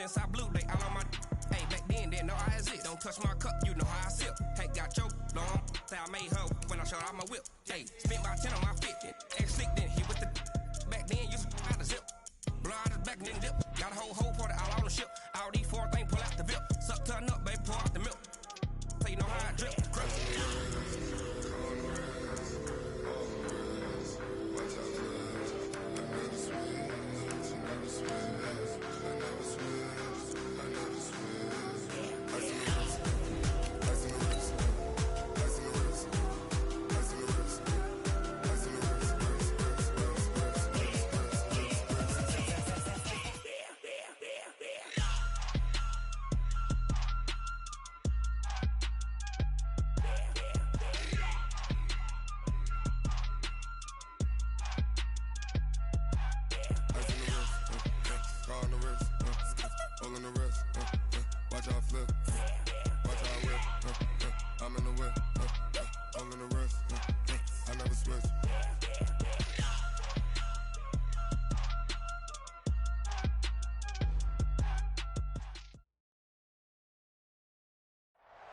since I blew, they all on my. Hey, back then, didn't know I exist. Don't touch my cup, you know how I sip. Hey, got your long. Say I made her when I showed out my whip. Hey, spent about 10 on my fit. Ex-slick, then he with the. Back then, used to out the zip. Blow out his back and then dip. Got a whole party all on the ship. All these four things pull out the VIP. Suck, turn up, baby, pour out the milk. So you know how I drip.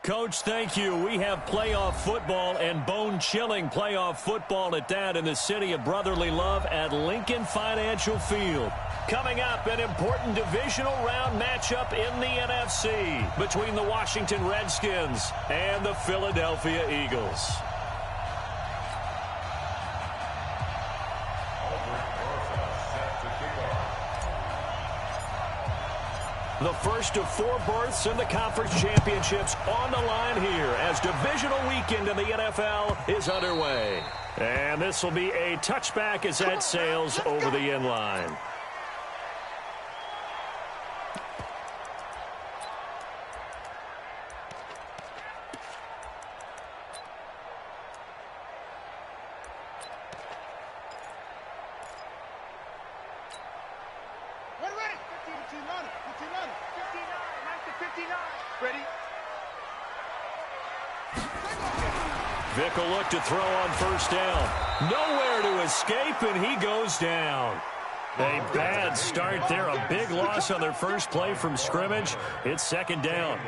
Coach, thank you. We have playoff football and bone-chilling playoff football at that in the city of brotherly love at Lincoln Financial Field. Coming up, an important divisional round matchup in the NFC between the Washington Redskins and the Philadelphia Eagles. The first of 4 berths in the conference championships on the line here as divisional weekend in the NFL is underway. And this will be a touchback as that sails over the end line. Vick will look to throw on first down. Nowhere to escape, and he goes down. A bad start there. A big loss on their first play from scrimmage. It's second down.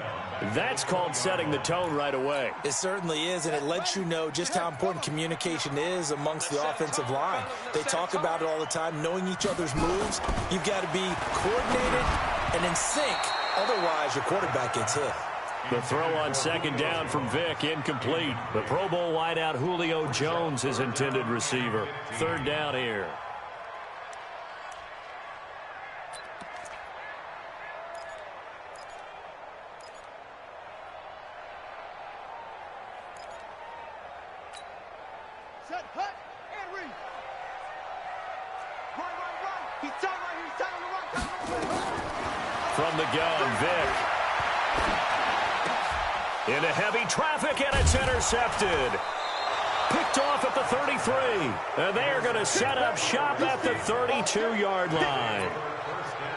That's called setting the tone right away. It certainly is, and it lets you know just how important communication is amongst the offensive line. They talk about it all the time, knowing each other's moves. You've got to be coordinated and in sync. Otherwise, your quarterback gets hit. The throw on second down from Vick, incomplete. The Pro Bowl wideout Julio Jones is intended receiver. Third down here. Set, hut, and read. Run. He's tight right here. He's tight on the right. From the gun, Vick. Into heavy traffic, and it's intercepted. Picked off at the 33. And they are going to set up shop at the 32-yard line.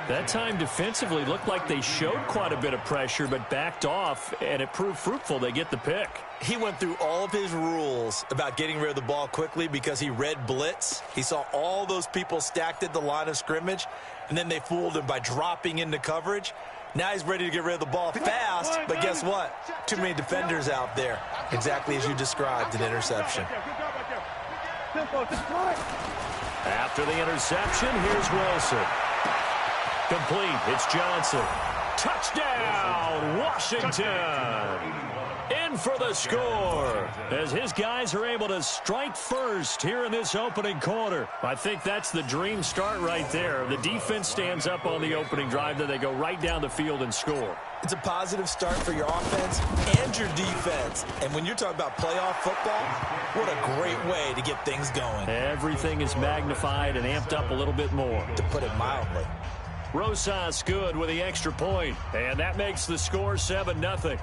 That time defensively looked like they showed quite a bit of pressure, but backed off, and it proved fruitful. They get the pick. He went through all of his rules about getting rid of the ball quickly because he read blitz. He saw all those people stacked at the line of scrimmage, and then they fooled him by dropping into coverage. Now he's ready to get rid of the ball fast, but guess what? Too many defenders out there. Exactly as you described, an interception. After the interception, here's Wilson. Complete. It's Johnson. Touchdown, Washington. In for the score as his guys are able to strike first here in this opening quarter. I think that's the dream start right there. The defense stands up on the opening drive, then they go right down the field and score. It's a positive start for your offense and your defense. And when you're talking about playoff football, what a great way to get things going. Everything is magnified and amped up a little bit more. To put it mildly. Rosas good with the extra point, and that makes the score 7-0.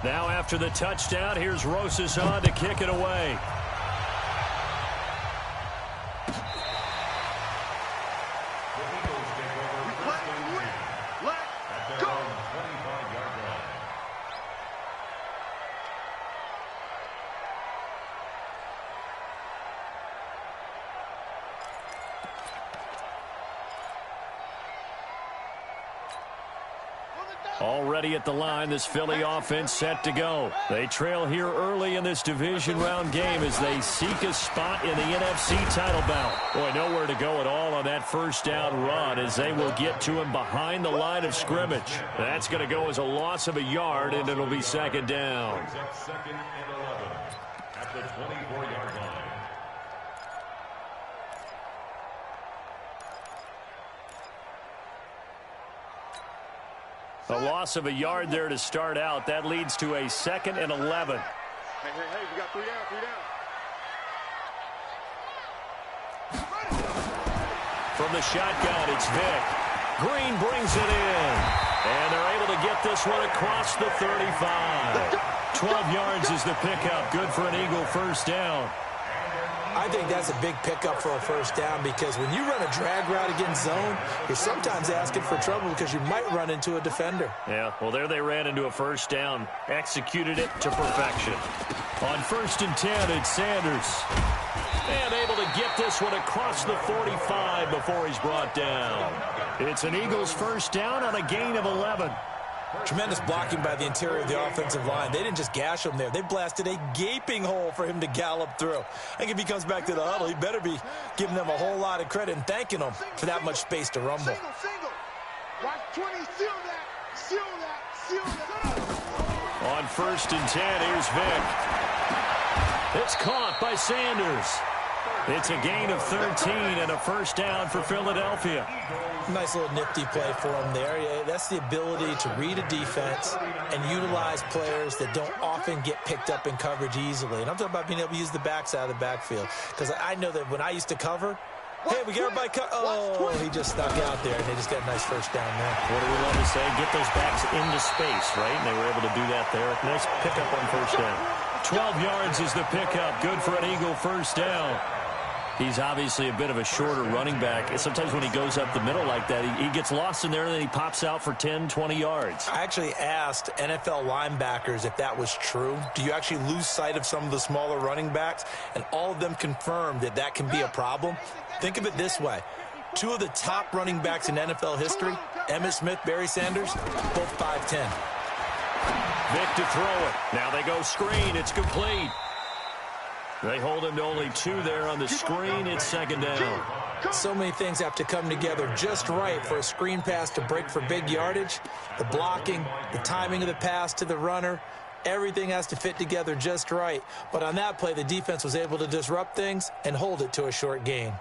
Now after the touchdown, here's Rosas on to kick it away. Already at the line, this Philly offense set to go. They trail here early in this division round game as they seek a spot in the NFC title bout. Boy, nowhere to go at all on that first down run as they will get to him behind the line of scrimmage. That's going to go as a loss of a yard, and it'll be second down. Second and 11 at the 24-yard line. A loss of a yard there to start out. That leads to a second and 11. Hey, we got 3 down. From the shotgun, it's Vick. Green brings it in. And they're able to get this one across the 35. 12 yards is the pickup. Good for an Eagle first down. I think that's a big pickup for a first down because when you run a drag route against zone, you're sometimes asking for trouble because you might run into a defender. Yeah, well, there they ran into a first down. Executed it to perfection. On 1st and 10, it's Sanders. And able to get this one across the 45 before he's brought down. It's an Eagles first down on a gain of 11. Tremendous blocking by the interior of the offensive line. They didn't just gash him there. They blasted a gaping hole for him to gallop through. I think if he comes back to the huddle, he better be giving them a whole lot of credit and thanking them for that much space to rumble. Single. Watch 20, seal that. On 1st and 10, here's Vick. It's caught by Sanders. It's a gain of 13 and a first down for Philadelphia. Nice little nifty play for him there. Yeah, that's the ability to read a defense and utilize players that don't often get picked up in coverage easily. And I'm talking about being able to use the backside of the backfield. Because I know that when I used to cover, hey, we got everybody cut. Oh, he just stuck out there, and they just got a nice first down there. What do we love to say? Get those backs into space, right? And they were able to do that there. Nice pickup on first down. 12 yards is the pickup. Good for an Eagle first down. He's obviously a bit of a shorter running back. Sometimes when he goes up the middle like that, he gets lost in there, and then he pops out for 10, 20 yards. I actually asked NFL linebackers if that was true. Do you actually lose sight of some of the smaller running backs? And all of them confirmed that that can be a problem. Think of it this way. 2 of the top running backs in NFL history, Emmitt Smith, Barry Sanders, both 5'10". Vick to throw it. Now they go screen. It's complete. They hold him to only 2 there on the screen. It's second down. So many things have to come together just right for a screen pass to break for big yardage. The blocking, the timing of the pass to the runner, everything has to fit together just right. But on that play, the defense was able to disrupt things and hold it to a short gain.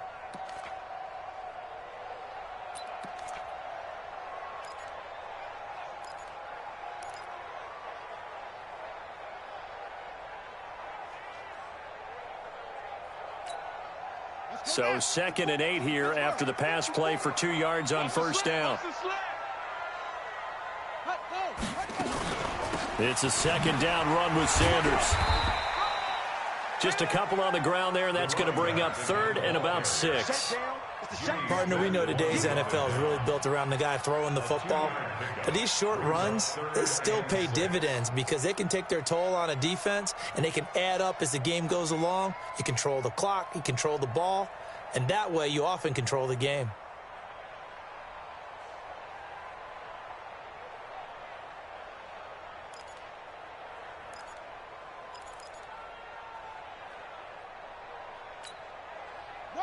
So 2nd and 8 here after the pass play for 2 yards on first down. It's a second down run with Sanders. Just a couple on the ground there, and that's going to bring up 3rd and about 6. Partner, we know today's NFL is really built around the guy throwing the football. But these short runs, they still pay dividends because they can take their toll on a defense, and they can add up as the game goes along. You control the clock, you control the ball, and that way you often control the game.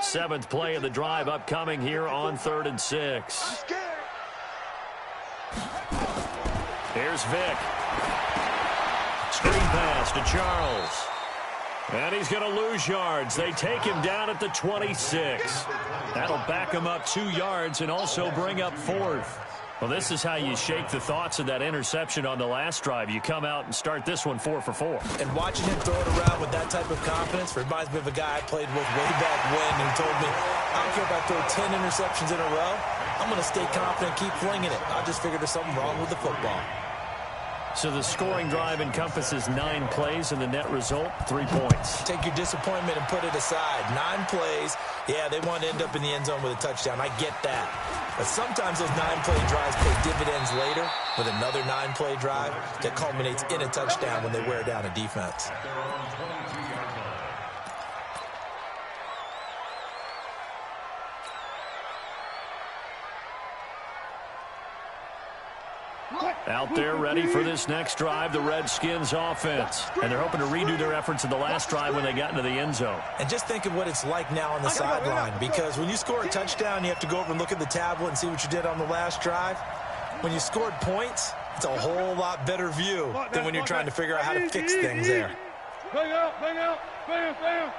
Seventh play of the drive upcoming here on 3rd and 6. Here's Vick. Screen pass to Charles. And he's going to lose yards. They take him down at the 26. That'll back him up 2 yards and also bring up 4th. Well, this is how you shake the thoughts of that interception on the last drive. You come out and start this one 4 for 4. And watching him throw it around with that type of confidence reminds me of a guy I played with way back when who told me, I don't care if I throw 10 interceptions in a row, I'm going to stay confident and keep flinging it. I just figured there's something wrong with the football. So the scoring drive encompasses 9 plays, and the net result, 3 points. Take your disappointment and put it aside. 9 plays. Yeah, they want to end up in the end zone with a touchdown. I get that. But sometimes those 9-play drives pay dividends later with another 9-play drive that culminates in a touchdown when they wear down a defense. Out there ready for this next drive, the Redskins offense. And they're hoping to redo their efforts in the last drive when they got into the end zone. And just think of what it's like now on the sideline, because when you score a touchdown, you have to go over and look at the tablet and see what you did on the last drive. When you scored points, it's a whole lot better view than when you're trying to figure out how to fix things there. Bang out, bang out, bang, bang.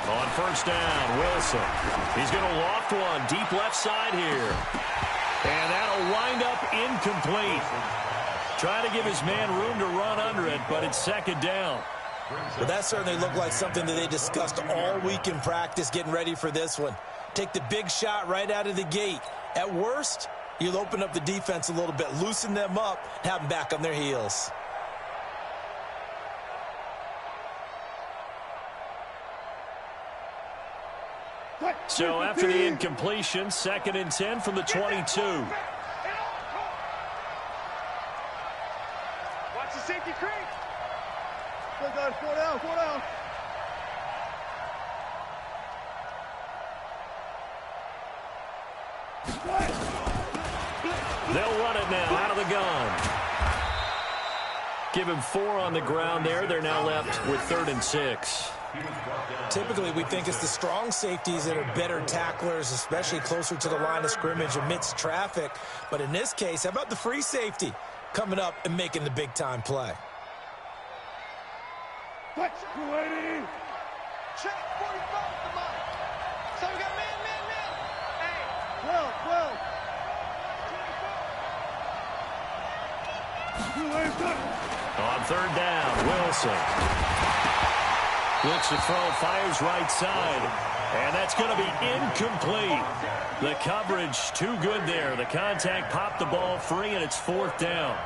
On first down, Wilson. He's going to loft one deep left side here. And that'll wind up incomplete. Trying to give his man room to run under it, but it's second down. Well, that certainly looked like something that they discussed all week in practice getting ready for this one. Take the big shot right out of the gate. At worst, you'll open up the defense a little bit, loosen them up, have them back on their heels. So after the incompletion, 2nd and 10 from the 22. Watch the safety creep. Good guys, 4 down, 4 down. They'll run it now out of the gun. Give him 4 on the ground there. They're now left with 3rd and 6. Typically, we think it's the strong safeties that are better tacklers, especially closer to the line of scrimmage amidst traffic. But in this case, how about the free safety coming up and making the big-time play? Check, 45, come on. So we got man. Hey, 12. On 3rd down, Wilson. Looks to throw, fires right side. And that's going to be incomplete. The coverage too good there. The contact popped the ball free, and it's 4th down.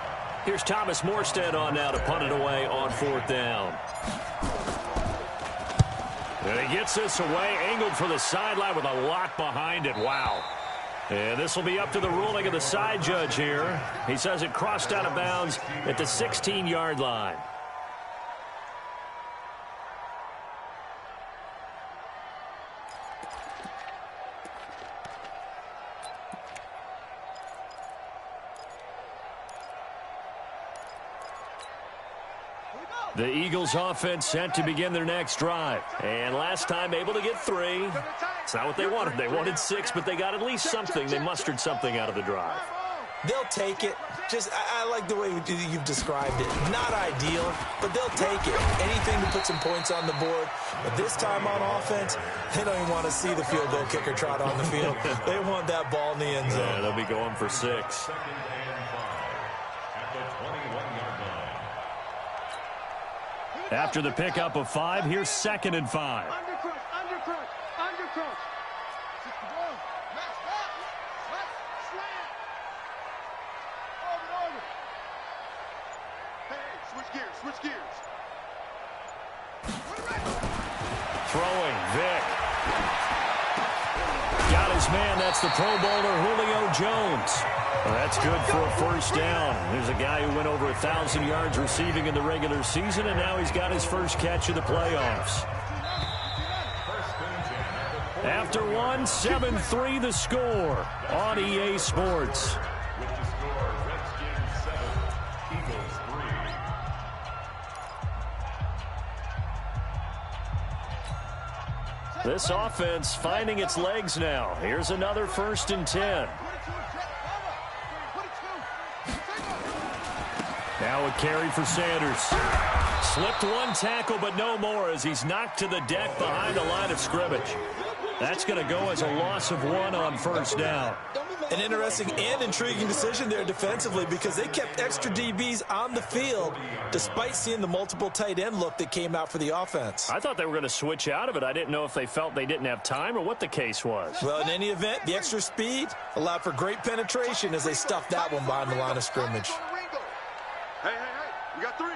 Here's Thomas Morstead on now to punt it away on 4th down. And he gets this away, angled for the sideline with a lock behind it. Wow. And this will be up to the ruling of the side judge here. He says it crossed out of bounds at the 16-yard line. The Eagles offense set to begin their next drive. And last time able to get 3. It's not what they wanted. They wanted 6, but they got at least something. They mustered something out of the drive. They'll take it. I like the way you've described it. Not ideal, but they'll take it. Anything to put some points on the board. But this time on offense, they don't even want to see the field goal kicker trot on the field. They want that ball in the end zone. Yeah, they'll be going for 6. After the pickup of 5, here's 2nd and 5. Undercrush. Hey, switch gears. Throwing, Vick. Got his man, that's the Pro Bowler Julio Jones. Well, that's good for a 1st down. There's a guy who went over 1,000 yards receiving in the regular season, and now he's got his first catch of the playoffs. After 1, 7-3 the score on EA Sports. With the score, Redskins 7, Eagles 3. This offense finding its legs now. Here's another 1st and 10. Now a carry for Sanders. Slipped 1 tackle, but no more as he's knocked to the deck behind the line of scrimmage. That's going to go as a loss of 1 on 1st down. An interesting and intriguing decision there defensively, because they kept extra DBs on the field despite seeing the multiple tight end look that came out for the offense. I thought they were going to switch out of it. I didn't know if they felt they didn't have time or what the case was. Well, in any event, the extra speed allowed for great penetration as they stuffed that one behind the line of scrimmage. Hey, we got 3.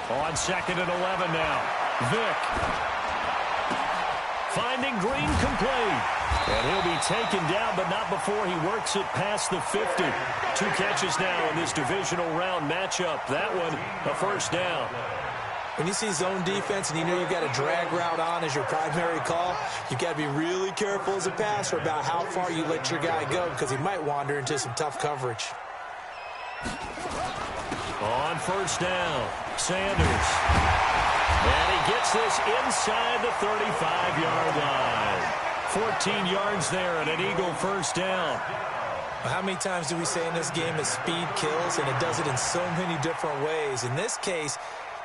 On 2nd and 11 now. Vick. Finding Green complete. And he'll be taken down, but not before he works it past the 50. 2 catches now in this divisional round matchup. That one, a 1st down. When you see zone defense and you know you've got a drag route on as your primary call, you've got to be really careful as a passer about how far you let your guy go because he might wander into some tough coverage. On first down, Sanders. And he gets this inside the 35-yard line. 14 yards there and an Eagle first down. Well, how many times do we say in this game that speed kills, and it does it in so many different ways. In this case,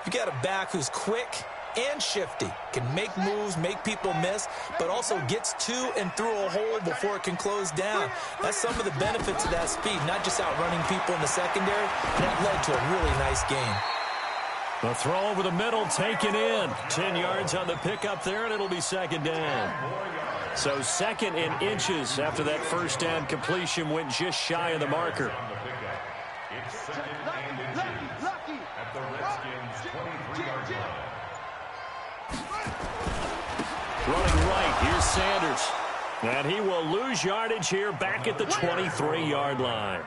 you got a back who's quick and shifty, can make moves, make people miss, but also gets to and through a hole before it can close down. That's some of the benefits of that speed, not just outrunning people in the secondary. That led to a really nice game. The throw over the middle taken in. 10 yards on the pickup there, and it'll be second down. So second in inches after that first down completion went just shy of the marker. It's second and inches at the Redskins' 23-yard line. Running right, here's Sanders. And he will lose yardage here back at the 23-yard line.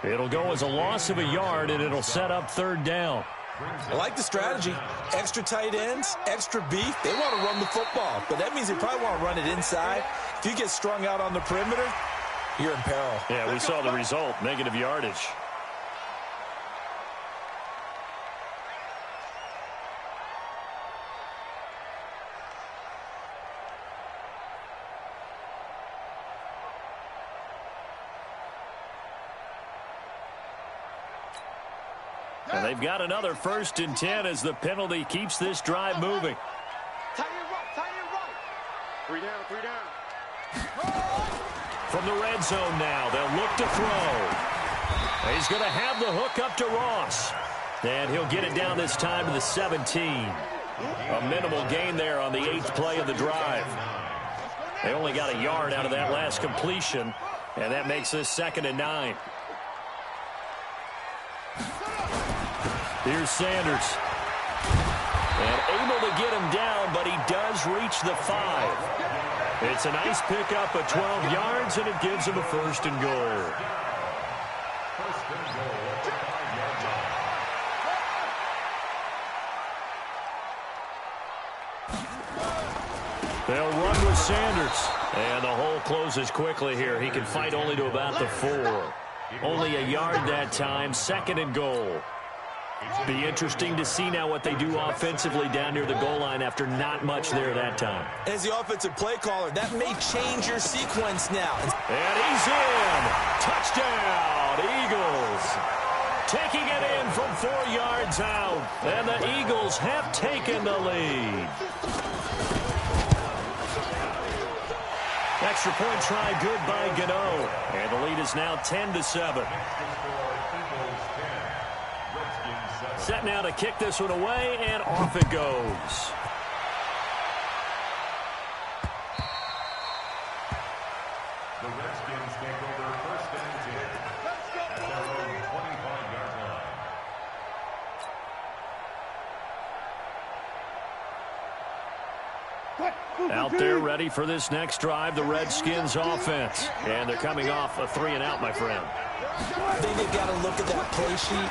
It'll go as a loss of a yard, and it'll set up third down. I like the strategy. Extra tight ends, extra beef. They want to run the football, but that means they probably want to run it inside. If you get strung out on the perimeter, you're in peril. Yeah, we saw the result, negative yardage. And they've got another 1st and 10 as the penalty keeps this drive moving. Tie it right. 3 down. From the red zone now, they'll look to throw. He's going to have the hook up to Ross. And he'll get it down this time to the 17. A minimal gain there on the 8th play of the drive. They only got a yard out of that last completion, and that makes this 2nd and 9. Here's Sanders. And able to get him down, but he does reach the 5. It's a nice pickup of 12 yards, and it gives him a 1st and goal. They'll run with Sanders. And the hole closes quickly here. He can fight only to about the 4. Only a yard that time, 2nd and goal. Be interesting to see now what they do offensively down near the goal line after not much there that time. As the offensive play caller, that may change your sequence now. And he's in. Touchdown, Eagles. Taking it in from 4 yards out. And the Eagles have taken the lead. Extra point try good by Gano. And the lead is now 10-7. Set now to kick this one away, and off it goes. The Redskins take over 1st and 10 at their own 25-yard line. Out there ready for this next drive, the Redskins offense. And they're coming off a 3-and-out, my friend. I think they've got to look at that play sheet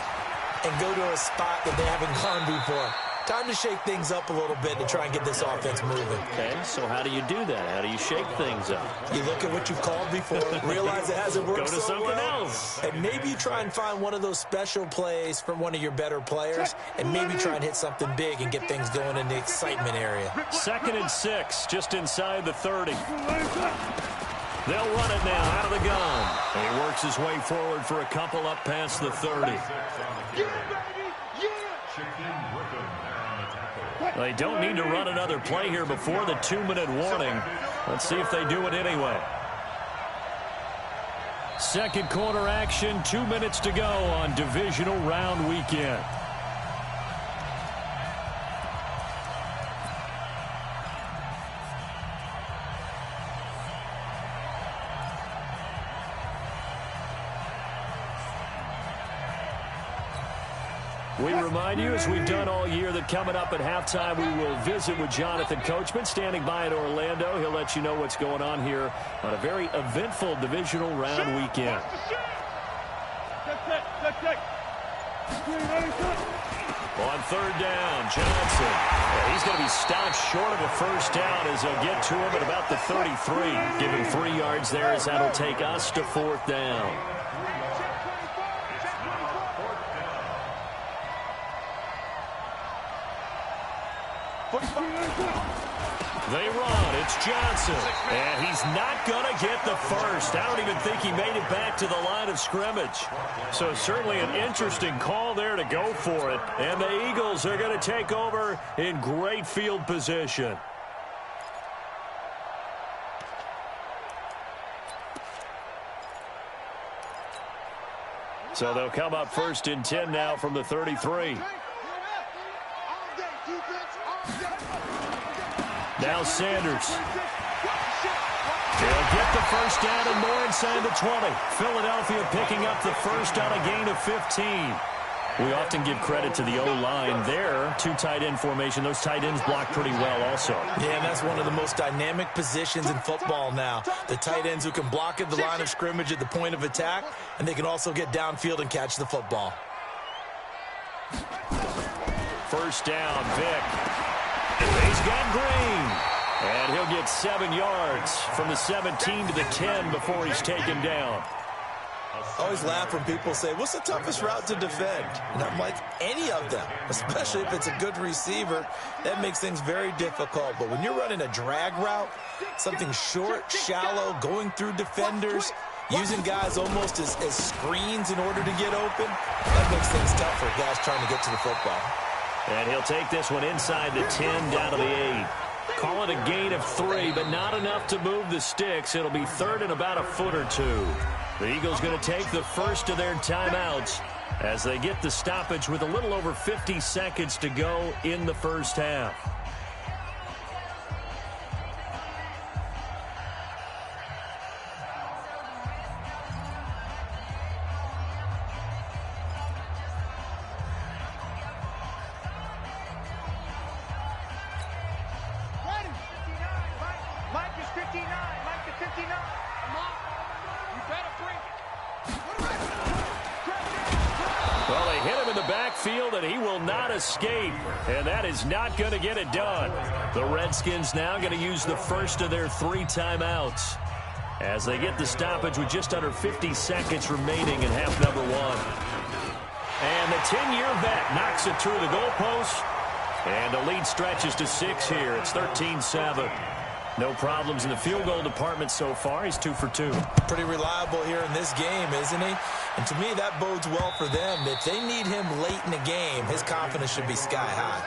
and go to a spot that they haven't gone before. Time to shake things up a little bit to try and get this offense moving. Okay, so how do you do that? How do you shake things up? You look at what you've called before, realize it hasn't worked Go to so something well, else. and maybe you try and find one of those special plays from one of your better players, and maybe try and hit something big and get things going in the excitement area. 2nd and 6, just inside the 30. They'll run it now out of the gun. And he works his way forward for a couple up past the 30. They don't need to run another play here before the 2-minute warning. Let's see if they do it anyway. Second quarter action, 2 minutes to go on divisional round weekend. We remind you, as we've done all year, that coming up at halftime, we will visit with Jonathan Coachman, standing by in Orlando. He'll let you know what's going on here on a very eventful divisional round weekend. On third down, Johnson. Yeah, he's going to be stopped short of a first down as they'll get to him at about the 33. Give him 3 yards there as that'll take us to fourth down. They run. It's Johnson. And he's not going to get the first. I don't even think he made it back to the line of scrimmage. So certainly an interesting call there to go for it. And the Eagles are going to take over in great field position. So they'll come up first and 10 now from the 33. Now Sanders. They'll get the first down and more inside the 20. Philadelphia picking up the first on a gain of 15. We often give credit to the O-line there. 2 tight end formation. Those tight ends block pretty well also. Yeah, and that's one of the most dynamic positions in football now. The tight ends who can block at the line of scrimmage at the point of attack, and they can also get downfield and catch the football. First down, Vick. He's got Green. And he'll get 7 yards from the 17 to the 10 before he's taken down. I always laugh when people say, what's the toughest route to defend? And I'm like, any of them, especially if it's a good receiver. That makes things very difficult. But when you're running a drag route, something short, shallow, going through defenders, using guys almost as screens in order to get open, that makes things tough for guys trying to get to the football. And he'll take this one inside the 10 down to the 8. Call it a gain of 3, but not enough to move the sticks. It'll be third and about a foot or 2. The Eagles going to take the first of their timeouts as they get the stoppage with a little over 50 seconds to go in the first half. And he will not escape, and that is not going to get it done. The Redskins now going to use the first of their 3 timeouts as they get the stoppage with just under 50 seconds remaining in half number 1. And the 10-year vet knocks it through the goalpost, and the lead stretches to 6 here. It's 13-7. No problems in the field goal department so far. He's 2 for 2. Pretty reliable here in this game, isn't he? And to me, that bodes well for them. If they need him late in the game, his confidence should be sky high.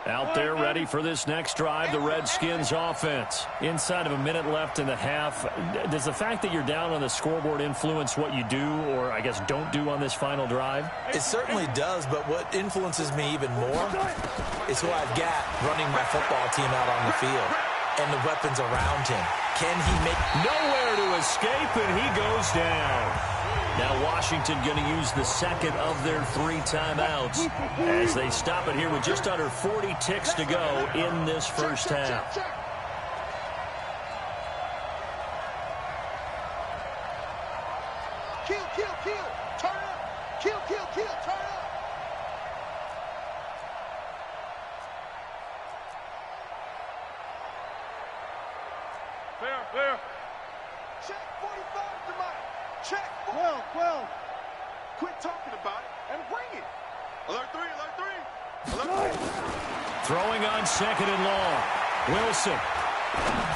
Out there ready for this next drive, the Redskins offense. Inside of a minute left in the half. Does the fact that you're down on the scoreboard influence what you do, or I guess don't do on this final drive? It certainly does, but what influences me even more is who I've got running my football team out on the field and the weapons around him. Can he make... Nowhere to escape, and he goes down. Now Washington going to use the second of their 3 timeouts as they stop it here with just under 40 ticks to go in this first half. Kill, turn up. Kill, turn up. Fair. Check 45 to Mike. Check. 12. Quit talking about it and bring it. Alert 3. Throwing on second and long. Wilson.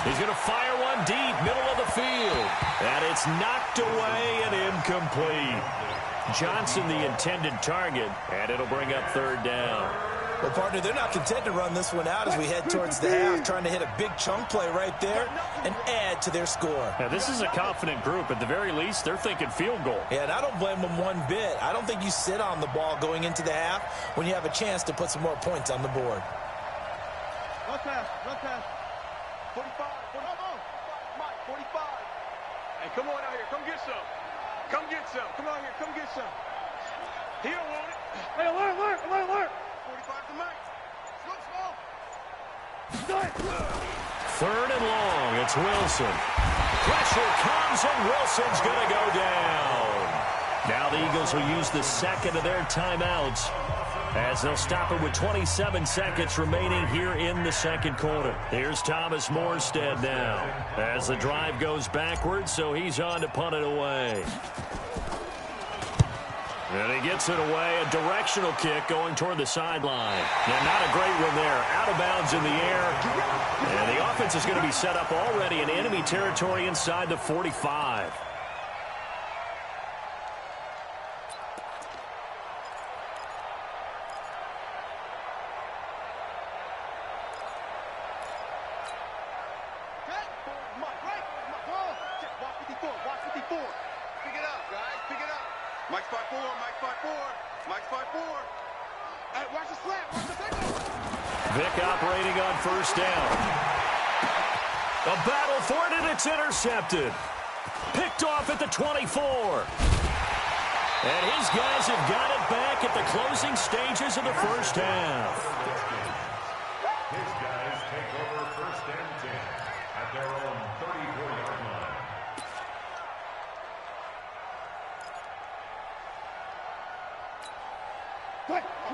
He's going to fire one deep, middle of the field. And it's knocked away and incomplete. Johnson, the intended target, and it'll bring up third down. Well, partner, they're not content to run this one out as we head towards the half, trying to hit a big chunk play right there and add to their score. Now, this is a confident group. At the very least, they're thinking field goal. Yeah, and I don't blame them one bit. I don't think you sit on the ball going into the half when you have a chance to put some more points on the board. Run pass. 45. Mike, 45. Hey, come on out here. Come get some. Come on here. Come get some. He don't want it. Hey, alert. 45 to Mike. Slow. Third and long. It's Wilson. Pressure comes, and Wilson's going to go down. Now the Eagles will use the second of their timeouts as they'll stop it with 27 seconds remaining here in the second quarter. Here's Thomas Morstead now as the drive goes backwards, so he's on to punt it away. And he gets it away, a directional kick going toward the sideline. Yeah, not a great one there. Out of bounds in the air. And the offense is going to be set up already in enemy territory inside the 45. Vick operating on first down. A battle for it, and it's intercepted. Picked off at the 24. And his guys have got it back at the closing stages of the first half. His guys take over first and 10 at their own 34-yard line.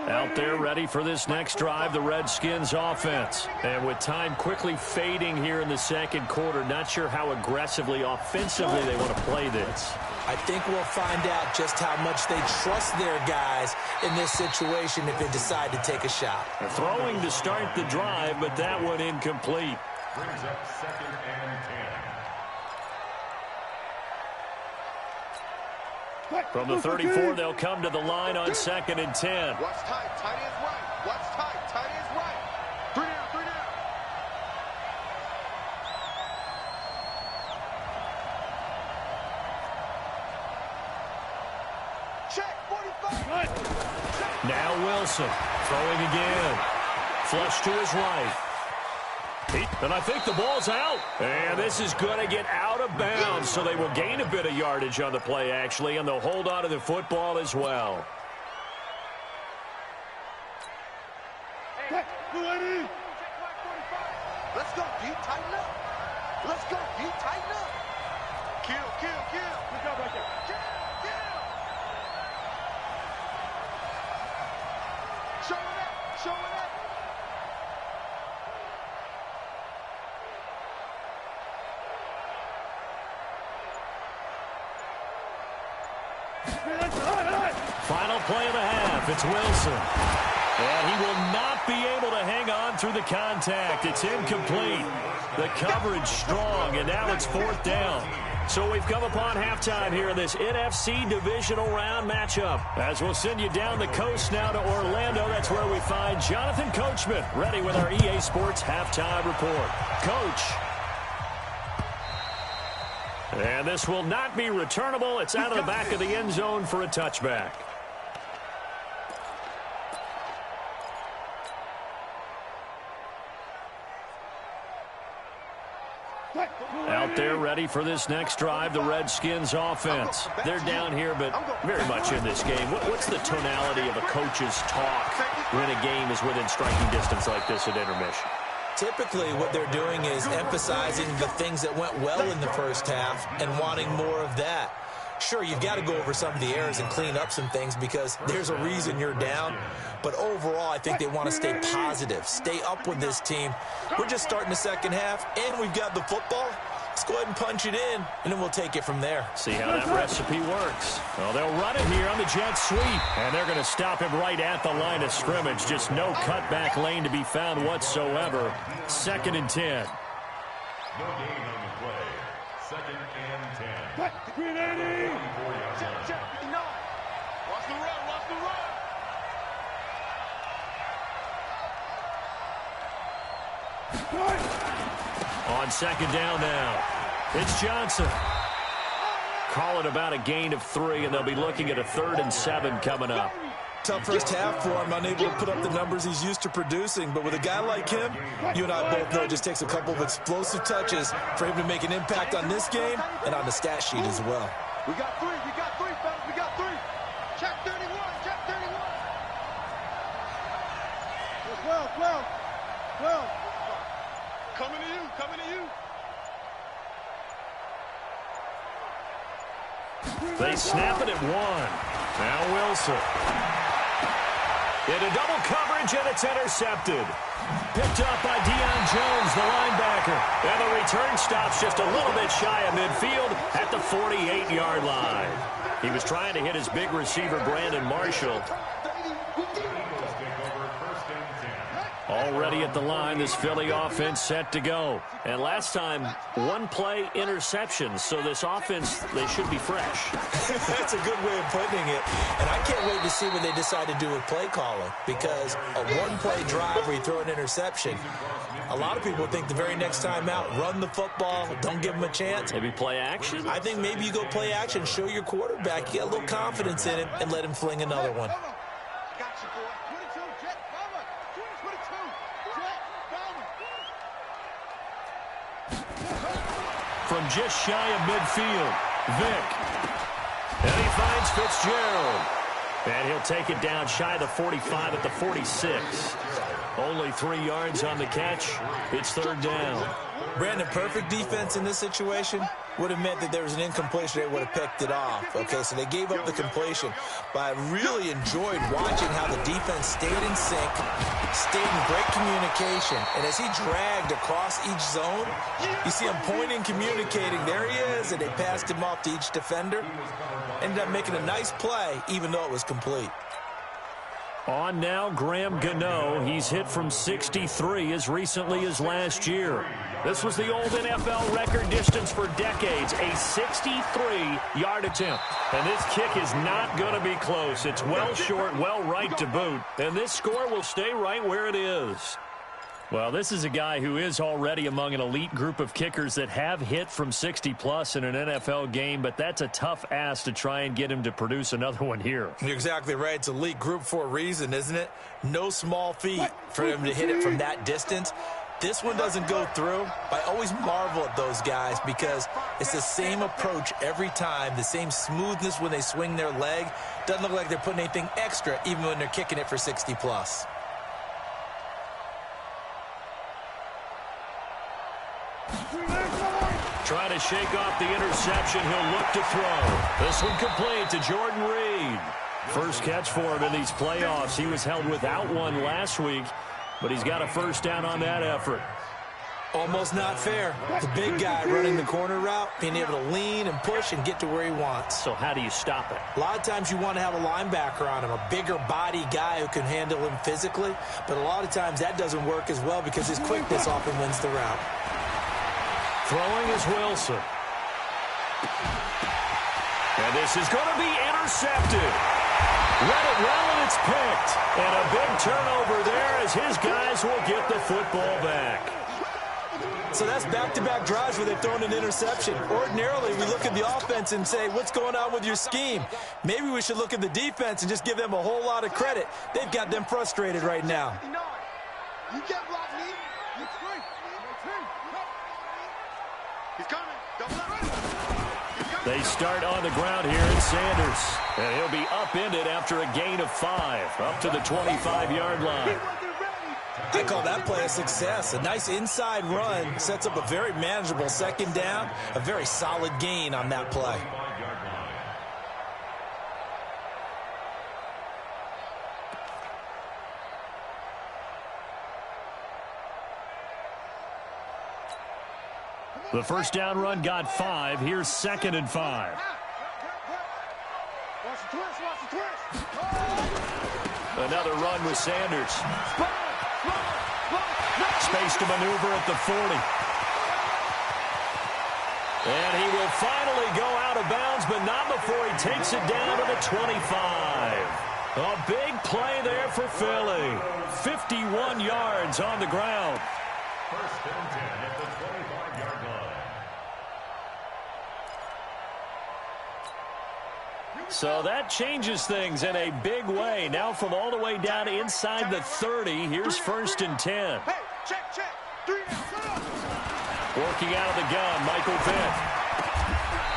Out there ready for this next drive, the Redskins offense. And with time quickly fading here in the second quarter, not sure how aggressively, offensively they want to play this. I think we'll find out just how much they trust their guys in this situation if they decide to take a shot. Throwing to start the drive, but that one incomplete. Brings up second and 10. From the 34, they'll come to the line on second and 10. Watch tight. Tight ends right. Watch tight. Tight ends right. 3 down. 3 down. Check. 45. Now Wilson throwing again. Flush to his right. And I think the ball's out. And this is going to get out of bounds, so they will gain a bit of yardage on the play, actually, and they'll hold on to the football as well. Let's go, D. Tighten up. Let's go, D. Tighten up. Kill. Good job right there. Kill. Show it up. Final play of the half. It's Wilson. And he will not be able to hang on through the contact. It's incomplete. The coverage strong, and now it's fourth down. So we've come upon halftime here in this NFC divisional round matchup. As we'll send you down the coast now to Orlando, that's where we find Jonathan Coachman ready with our EA Sports halftime report. Coach. And this will not be returnable. It's out of the back of the end zone for a touchback. Out there ready for this next drive, the Redskins offense. They're down here, but very much in this game. What's the tonality of a coach's talk when a game is within striking distance like this at intermission? Typically, what they're doing is emphasizing the things that went well in the first half and wanting more of that. Sure, you've got to go over some of the errors and clean up some things because there's a reason you're down. But overall, I think they want to stay positive, stay up with this team. We're just starting the second half, and we've got the football. Let's go ahead and punch it in, and then we'll take it from there. See how that recipe works. Well, they'll run it here on the jet sweep, and they're going to stop him right at the line of scrimmage. Just no cutback lane to be found whatsoever. Second and 10. No gain on the play. Second and 10. Green 80. Check. 59. Watch the run. On second down now, it's Johnson. Call it about a gain of 3, and they'll be looking at a 3rd and 7 coming up. Tough first half for him, unable to put up the numbers he's used to producing. But with a guy like him, you and I both know it just takes a couple of explosive touches for him to make an impact on this game and on the stat sheet as well. We got 3, fellas. We got 3. Check 31. 12. Coming to you, coming to you. They snap it at 1. Now Wilson. Into double coverage, and it's intercepted. Picked up by Deion Jones, the linebacker. And the return stops just a little bit shy of midfield at the 48-yard line. He was trying to hit his big receiver, Brandon Marshall. Already at the line, this Philly offense set to go. And last time, one-play interception. So this offense, they should be fresh. That's a good way of putting it. And I can't wait to see what they decide to do with play calling. Because a one-play drive where you throw an interception, a lot of people think the very next time out, run the football, don't give them a chance. Maybe play action? I think maybe you go play action, show your quarterback, get a little confidence in him, and let him fling another one. From just shy of midfield, Vick. And he finds Fitzgerald. And he'll take it down shy of the 45 at the 46. Only 3 yards on the catch. It's third down. Brandon, perfect defense in this situation would have meant that there was an incompletion. They would have picked it off. Okay, so they gave up the completion. But I really enjoyed watching how the defense stayed in sync, stayed in great communication. And as he dragged across each zone, you see him pointing, communicating. There he is, and they passed him off to each defender. Ended up making a nice play, even though it was complete. On now, Graham Gano. He's hit from 63 as recently as last year. This was the old NFL record distance for decades, a 63-yard attempt. And this kick is not going to be close. It's well short, well right to boot. And this score will stay right where it is. Well, this is a guy who is already among an elite group of kickers that have hit from 60-plus in an NFL game, but that's a tough ask to try and get him to produce another one here. You're exactly right. It's elite group for a reason, isn't it? No small feat for him to hit it from that distance. This one doesn't go through. I always marvel at those guys because it's the same approach every time, the same smoothness when they swing their leg. Doesn't look like they're putting anything extra even when they're kicking it for 60-plus. Trying to shake off the interception. He'll look to throw. This one complete to Jordan Reed. First catch for him in these playoffs. He was held without one last week, but he's got a first down on that effort. Almost not fair. The big guy running the corner route, being able to lean and push and get to where he wants. So how do you stop it? A lot of times you want to have a linebacker on him, a bigger body guy who can handle him physically, but a lot of times that doesn't work as well because his quickness often wins the route. Throwing is Wilson. And this is going to be intercepted. Read it well, and it's picked. And a big turnover there as his guys will get the football back. So that's back-to-back drives where they've thrown an interception. Ordinarily, we look at the offense and say, what's going on with your scheme? Maybe we should look at the defense and just give them a whole lot of credit. They've got them frustrated right now. You can't block me. You're free. He's coming. Double up. They start on the ground here in Sanders. And he'll be upended after a gain of 5, up to the 25-yard line. I call that play a success. A nice inside run sets up a very manageable second down, a very solid gain on that play. The first down run got 5. Here's 2nd and 5. Another run with Sanders. Space to maneuver at the 40. And he will finally go out of bounds, but not before he takes it down to the 25. A big play there for Philly. 51 yards on the ground. First and 10 at the 25-yard line. So that changes things in a big way. Now from all the way down inside the 30, here's 1st and 10. Hey, check. 3 now. Working out of the gun, Michael Vick.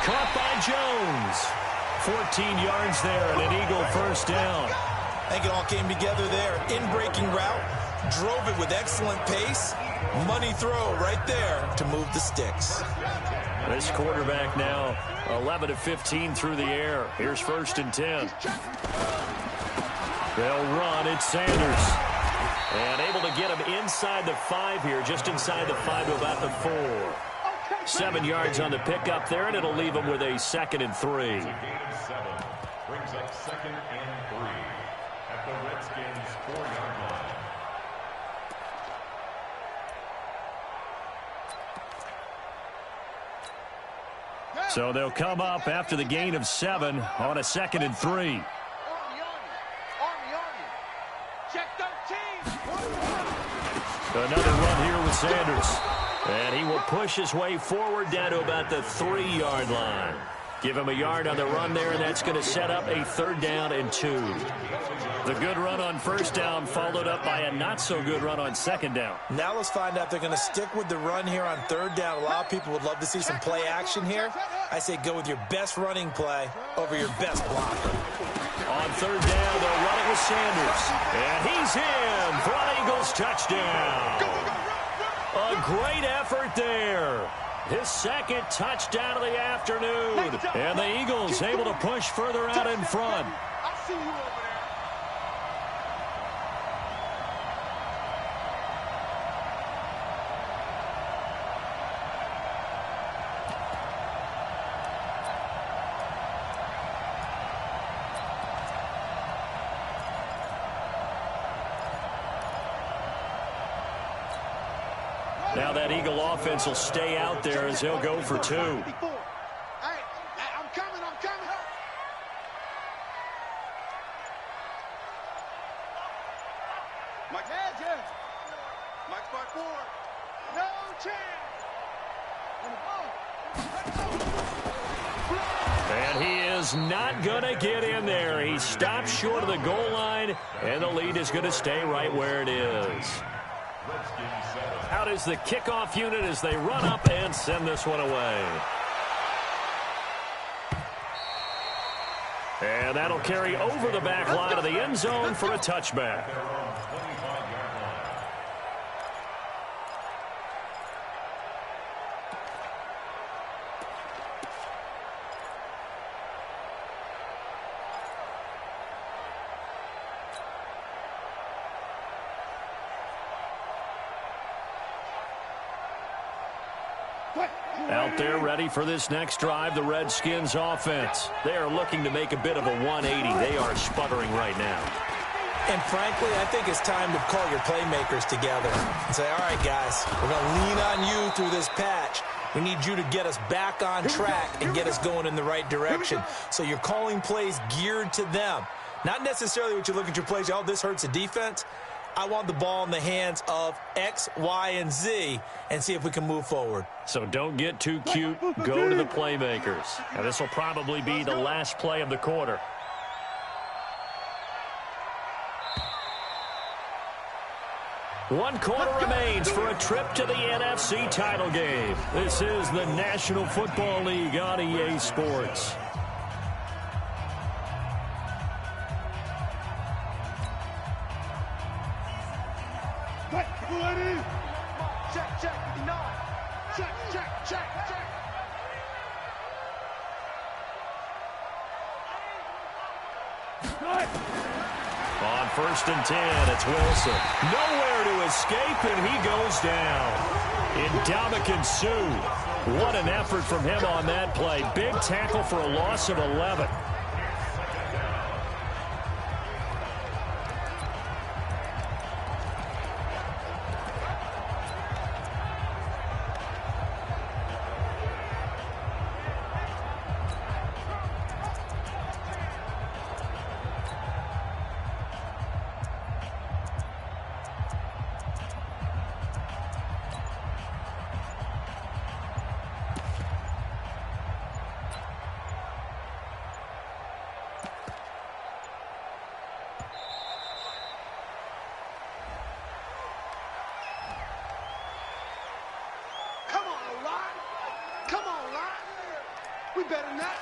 Caught by Jones. 14 yards there and an Eagle first down. I think it all came together there. In-breaking route, drove it with excellent pace, Money throw right there to move the sticks. This quarterback now 11 of 15 through the air. Here's 1st and 10. They'll run. It's Sanders. And able to get him inside the 5 here, just inside the 5 to about the 4. 7 yards on the pickup there, and it'll leave him with a 2nd and 3. Gain of 7 brings up 2nd and 3 at the Redskins' 4-yard line. So they'll come up after the gain of 7 on a 2nd and 3. Another run here with Sanders. And he will push his way forward down to about the 3-yard line. Give him a yard on the run there, and that's going to set up a 3rd down and 2. The good run on 1st down followed up by a not-so-good run on 2nd down. Now let's find out if they're going to stick with the run here on 3rd down. A lot of people would love to see some play action here. I say go with your best running play over your best blocker. On 3rd down, they'll run it with Sanders. And he's in for an Eagles touchdown. A great effort there. His 2nd touchdown of the afternoon. And the Eagles able to push further out in front. I see you over there. Now that Eagle offense will stay out there as they'll go for 2. Hey, I'm coming. Mike, Mike's by 4. No chance. And he is not going to get in there. He stops short of the goal line, and the lead is going to stay right where it is. Out is the kickoff unit as they run up and send this one away. And that'll carry over the back line of the end zone for a touchback. Out there ready for this next drive, the Redskins offense. They are looking to make a bit of a 180. They are sputtering right now. And frankly, I think it's time to call your playmakers together and say, all right, guys, we're going to lean on you through this patch. We need you to get us back on track and get us going in the right direction. So you're calling plays geared to them. Not necessarily what you look at your plays, oh, this hurts the defense. I want the ball in the hands of X, Y, and Z and see if we can move forward. So don't get too cute. Go to the playmakers. Now, this will probably be the last play of the quarter. One quarter remains for a trip to the NFC title game. This is the National Football League on EA Sports. On 1st and 10, it's Wilson. Nowhere to escape, and he goes down. Ndamukong Suh. What an effort from him on that play. Big tackle for a loss of 11. We better than that.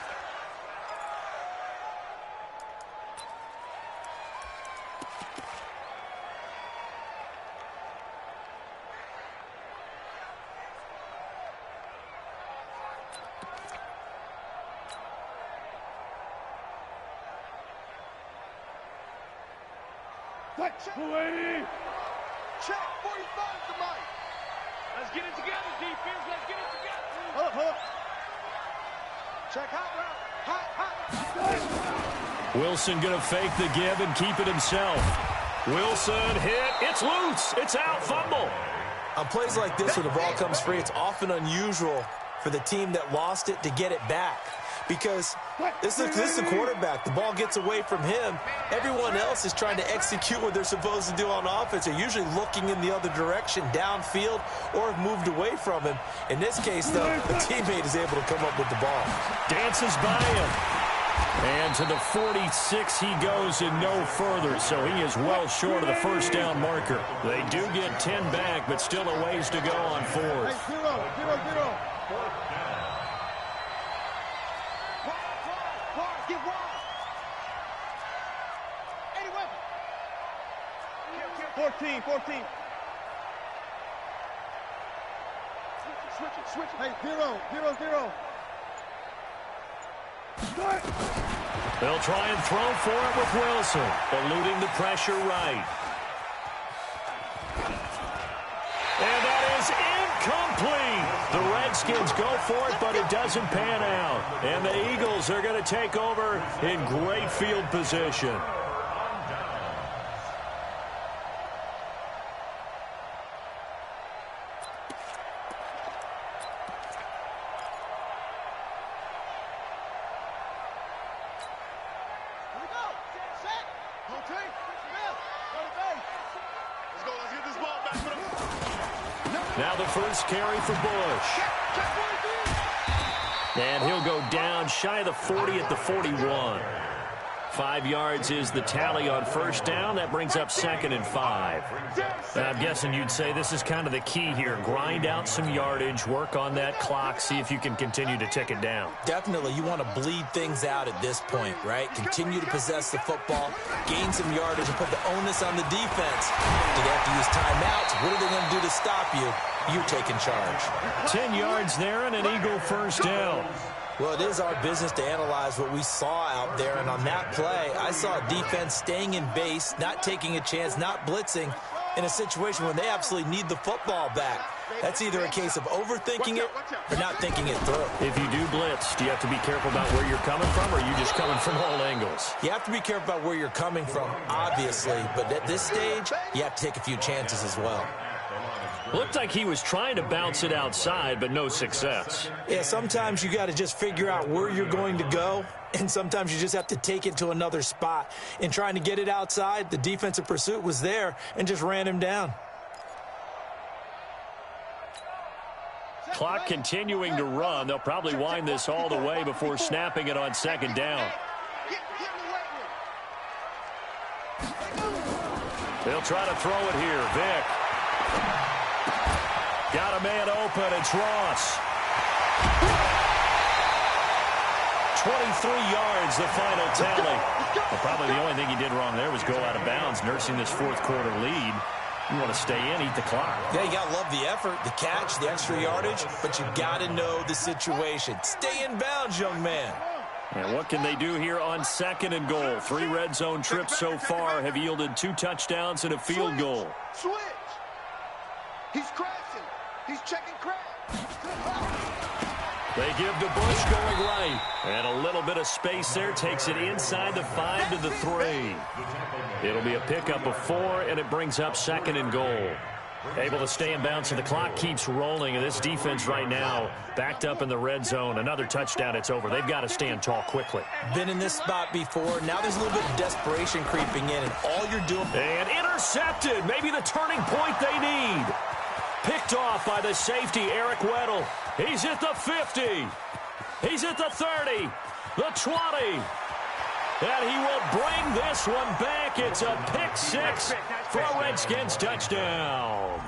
Check 45 to Mike. Let's get it together, defense. Let's get it together. Hold up. Check hot route. Wilson going to fake the give and keep it himself. Wilson hit. It's loose. It's out. Fumble. On plays like this where the ball comes free, it's often unusual for the team that lost it to get it back. Because this is the quarterback. The ball gets away from him. Everyone else is trying to execute what they're supposed to do on offense. They're usually looking in the other direction, downfield, or have moved away from him. In this case, though, the teammate is able to come up with the ball. Dances by him. And to the 46 he goes and no further, so he is well short of the first down marker. They do get 10 back, but still a ways to go on fourth. Hey, 0. Get wide. 14. Switch it. Hey, 0. They'll try and throw for it with Wilson, eluding the pressure right. And that is incomplete. The Redskins go for it, but it doesn't pan out. And the Eagles are going to take over in great field position. Now the first carry for Bush. And he'll go down shy of the 40 at the 41. 5 yards is the tally on first down. That brings up 2nd and 5. And I'm guessing you'd say this is kind of the key here. Grind out some yardage, work on that clock, see if you can continue to tick it down. Definitely, you want to bleed things out at this point, right? Continue to possess the football, gain some yardage, and put the onus on the defense. Do they have to use timeouts? What are they going to do to stop you? You're taking charge. 10 yards there and an Eagle first down. Well, it is our business to analyze what we saw out there, and on that play, I saw a defense staying in base, not taking a chance, not blitzing in a situation where they absolutely need the football back. That's either a case of overthinking it or not thinking it through. If you do blitz, do you have to be careful about where you're coming from, or are you just coming from all angles? You have to be careful about where you're coming from, obviously, but at this stage, you have to take a few chances as well. Looked like he was trying to bounce it outside, but no success. Yeah, sometimes you got to just figure out where you're going to go, and sometimes you just have to take it to another spot. In trying to get it outside, the defensive pursuit was there and just ran him down. Clock continuing to run. They'll probably wind this all the way before snapping it on 2nd down. They'll try to throw it here. Vick. Got a man open. It's Ross. 23 yards, the final tally. Well, probably the only thing he did wrong there was go out of bounds, nursing this fourth quarter lead. You want to stay in, eat the clock. Yeah, you got to love the effort, the catch, the extra yardage, but you got to know the situation. Stay in bounds, young man. And what can they do here on 2nd and goal? 3 red zone trips so far have yielded 2 touchdowns and a field goal. Switch. He's crashing. He's checking crash. They give to Bush going right. And a little bit of space there takes it inside the 5 to the 3. It'll be a pickup of 4, and it brings up 2nd and goal. Able to stay in bounds, and the clock keeps rolling. And this defense right now backed up in the red zone. Another touchdown, it's over. They've got to stand tall quickly. Been in this spot before. Now there's a little bit of desperation creeping in, and all you're doing... And intercepted. Maybe the turning point they need. Picked off by the safety, Eric Weddle. He's at the 50. He's at the 30. The 20. And he will bring this one back. It's a pick 6 for a Redskins touchdown.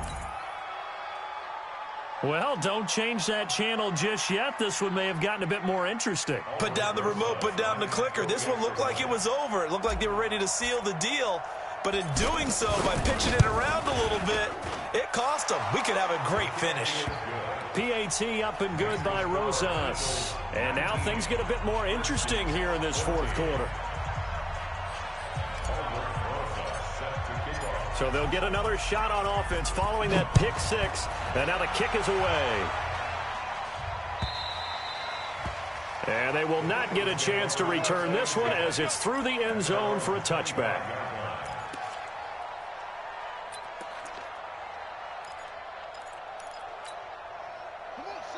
Well, don't change that channel just yet. This one may have gotten a bit more interesting. Put down the remote, put down the clicker. This one looked like it was over. It looked like they were ready to seal the deal. But in doing so, by pitching it around a little bit, it cost them. We could have a great finish. PAT up and good by Rosas. And now things get a bit more interesting here in this fourth quarter. So they'll get another shot on offense following that pick six. And now the kick is away. And they will not get a chance to return this one as it's through the end zone for a touchback.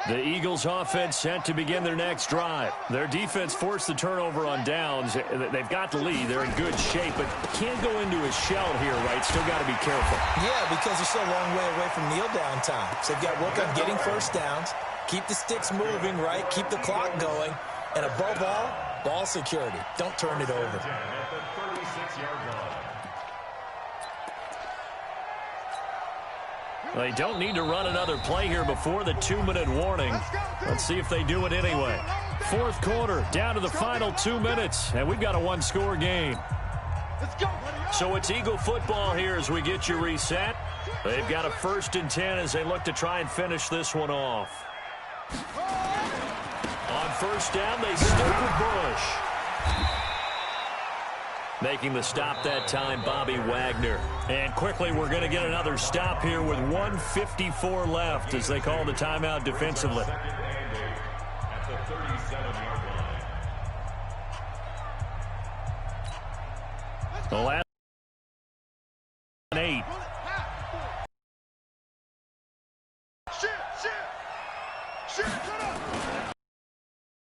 The Eagles offense set to begin their next drive. Their defense forced the turnover on downs. They've got the lead. They're in good shape, but can't go into a shell here, right? Still got to be careful. Yeah, because they're still a long way away from kneel down time. So they've got to work on getting first downs, keep the sticks moving, right? Keep the clock going. And above all, ball security. Don't turn it over. At the 36-yard line. They don't need to run another play here before the 2-minute warning. Let's see if they do it anyway. Fourth quarter, down to the final 2 minutes, and we've got a one-score game. So it's Eagle football here as we get you reset. They've got a 1st and 10 as they look to try and finish this one off. On first down, they stick with Bush. Making the stop that time, Bobby Wagner. And quickly, we're going to get another stop here with 1:54 left as they call the timeout defensively. At the 37-yard line. The last 8.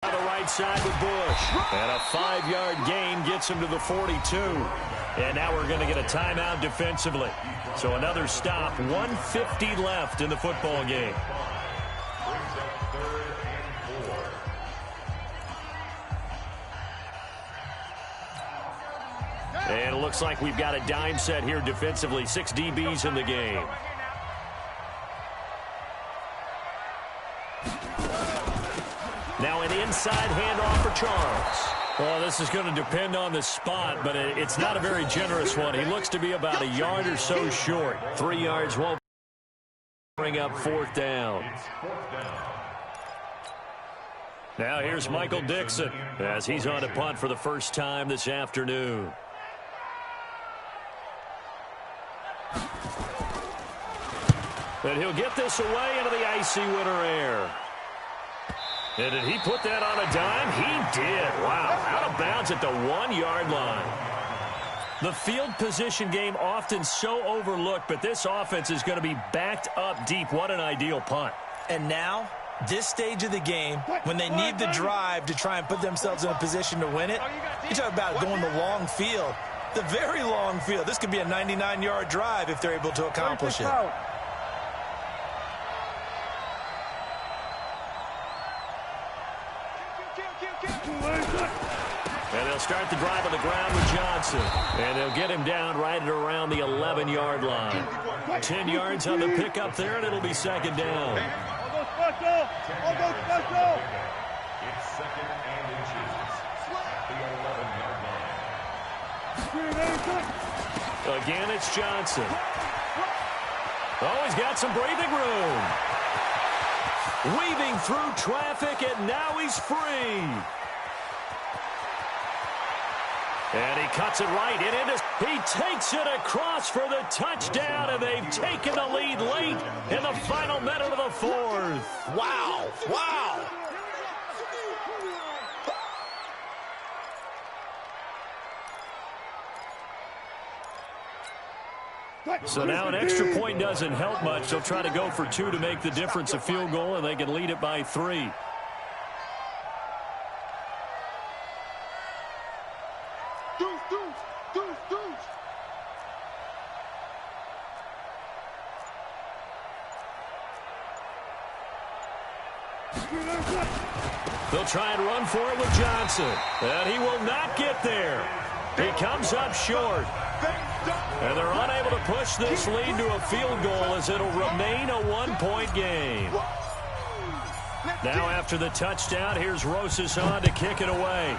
On the right side with Bush. And a 5-yard gain gets him to the 42. And now we're going to get a timeout defensively. So another stop. 1:50 left in the football game. Brings up 3rd and 4. And it looks like we've got a dime set here defensively. 6 DBs in the game. Now an inside handoff for Charles. Well, this is going to depend on the spot, but it's not a very generous one. He looks to be about a yard or so short. 3 yards won't bring up 4th down. It's 4th down. Now here's Michael Dixon as he's on to punt for the first time this afternoon. And he'll get this away into the icy winter air. And did he put that on a dime? He did. Wow. Out of bounds at the 1-yard line. The field position game often so overlooked, but this offense is going to be backed up deep. What an ideal punt. And now, this stage of the game, when they need the drive to try and put themselves in a position to win it, you talk about going the long field, the very long field. This could be a 99-yard drive if they're able to accomplish it. And they'll start the drive on the ground with Johnson. And they'll get him down right at around the 11-yard line. 10 yards on the pickup there, and it'll be 2nd down. It's 2nd and inches at the 11-yard line. Again, it's Johnson. Oh, he's got some breathing room. Weaving through traffic, and now he's free. And he cuts it right. He takes it across for the touchdown, and they've taken the lead late in the final minute of the 4th. Wow. Wow. So now an extra point doesn't help much. They'll try to go for 2 to make the difference a field goal, and they can lead it by 3. They'll try and run for it with Johnson. And he will not get there. He comes up short. And they're unable to push this lead to a field goal as it'll remain a 1-point game. Now after the touchdown, here's Rosas on to kick it away.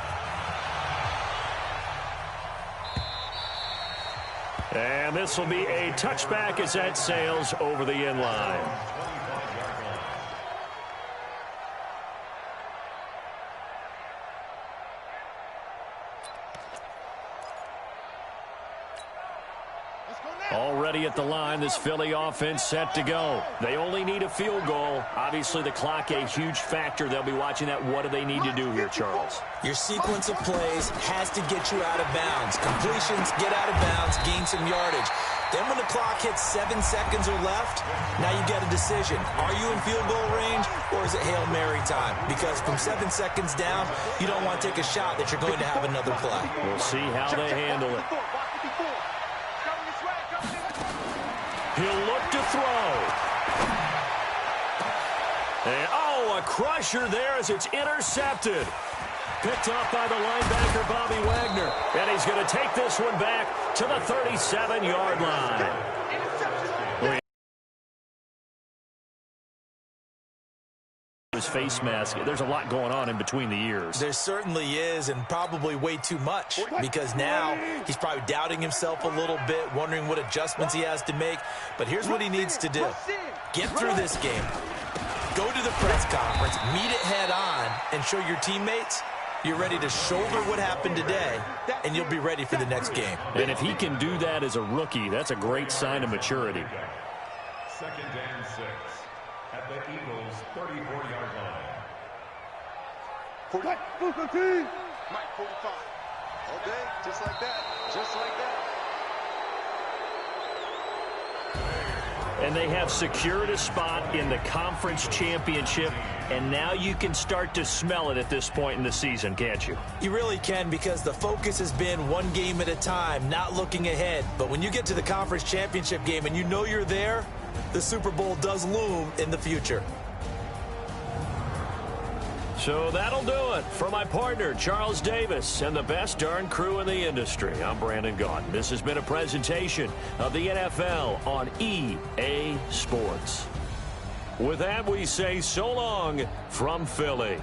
And this will be a touchback as that sails over the end line. Let's go now. Already at the line, this Philly offense set to go. They only need a field goal. Obviously, the clock a huge factor. They'll be watching that. What do they need to do here, Charles? Your sequence of plays has to get you out of bounds. Completions, get out of bounds, gain some yardage. Then when the clock hits 7 seconds or left, now you get a decision. Are you in field goal range, or is it Hail Mary time? Because from 7 seconds down, you don't want to take a shot that you're going to have another play. We'll see how they handle it. He'll look to throw. And, a crusher there as it's intercepted. Picked off by the linebacker, Bobby Wagner. And he's going to take this one back to the 37-yard line. His face mask. There's a lot going on in between the ears. There certainly is, and probably way too much, because now he's probably doubting himself a little bit, wondering what adjustments he has to make. But here's what he needs to do. Get through this game. Go to the press conference, meet it head on, and show your teammates you're ready to shoulder what happened today, and you'll be ready for the next game. And if he can do that as a rookie, that's a great sign of maturity. 2nd and 6 at the Eagles' 34-yard line. 45. Mike, 45. All day, just like that. Just like that. And they have secured a spot in the conference championship, and now you can start to smell it at this point in the season, can't you? You really can, because the focus has been one game at a time, not looking ahead. But when you get to the conference championship game and you know you're there, the Super Bowl does loom in the future. So that'll do it for my partner, Charles Davis, and the best darn crew in the industry. I'm Brandon Gaudin. This has been a presentation of the NFL on EA Sports. With that, we say so long from Philly.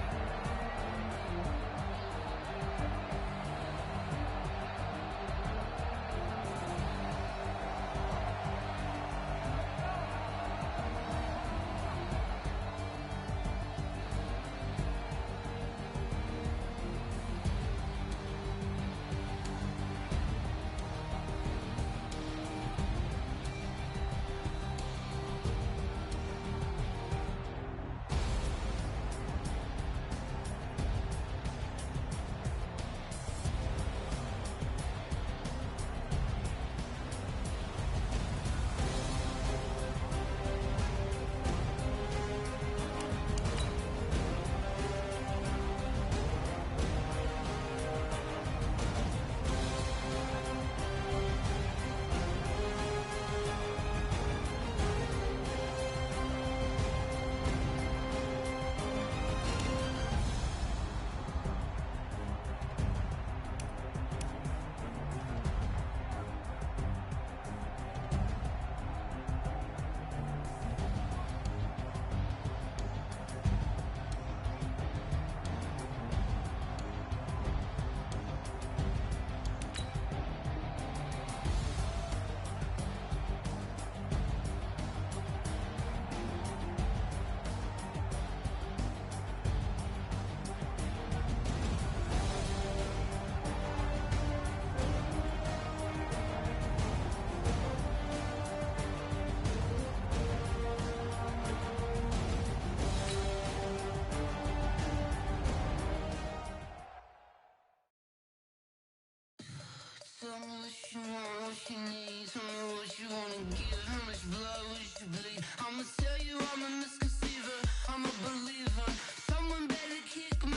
Tell me what you want, what you need. Tell me what you wanna give. How much blood would you bleed? I'ma tell you I'm a misconceiver. I'm a believer. Someone better kick my